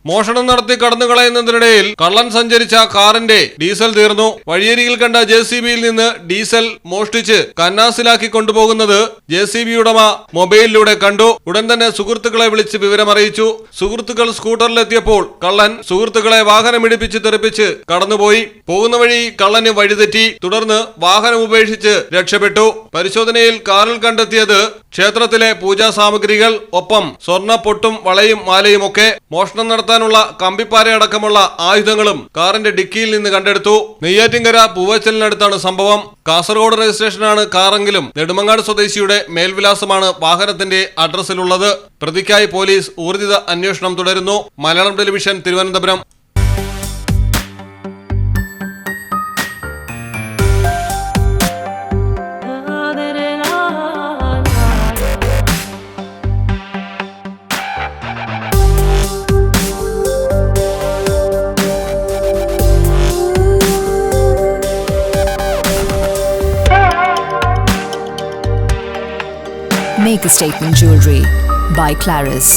മോഷണം നടത്തി കടന്നുകളയുന്നതിനിടയിൽ കള്ളൻ സഞ്ചരിച്ച കാറിന്റെ ഡീസൽ തീർന്നു. വഴിയരികിൽ കണ്ട JCBയിൽ നിന്ന് ഡീസൽ മോഷ്ടിച്ച് കന്നാസിലാക്കി കൊണ്ടുപോകുന്നത് JCB ഉടമ മൊബൈലിലൂടെ കണ്ടു. ഉടൻ തന്നെ സുഹൃത്തുക്കളെ വിളിച്ച് വിവരമറിയിച്ചു. സുഹൃത്തുക്കൾ സ്കൂട്ടറിലെത്തിയപ്പോൾ കള്ളൻ സുഹൃത്തുക്കളെ വാഹനമിടിപ്പിച്ച് തെറിപ്പിച്ച് കടന്നുപോയി. പോകുന്ന വഴി കള്ളന് വഴിതെറ്റി. തുടർന്ന് വാഹനം ഉപേക്ഷിച്ച് രക്ഷപ്പെട്ടു. പരിശോധനയിൽ കാറിൽ കണ്ടെത്തിയത് ക്ഷേത്രത്തിലെ പൂജാ സാമഗ്രികൾ, ഒപ്പം സ്വർണ്ണ പൊട്ടും വളയും മാലയും ഒക്കെ. മോഷണം നടത്താനുള്ള കമ്പിപ്പാരയടക്കമുള്ള ആയുധങ്ങളും കാറിന്റെ ഡിക്കിയിൽ നിന്ന് കണ്ടെടുത്തു. നെയ്യാറ്റിൻകര പൂവച്ചലിനടുത്താണ് സംഭവം. കാസർഗോഡ് രജിസ്ട്രേഷനാണ് കാറെങ്കിലും നെടുമങ്ങാട് സ്വദേശിയുടെ മേൽവിലാസമാണ് വാഹനത്തിന്റെ അഡ്രസ്സിലുള്ളത്. പ്രതിക്കായി പോലീസ് ഊർജിത അന്വേഷണം തുടരുന്നു. Malayalam television, Thiruvananthapuram. Make a Statement Jewelry by Claris.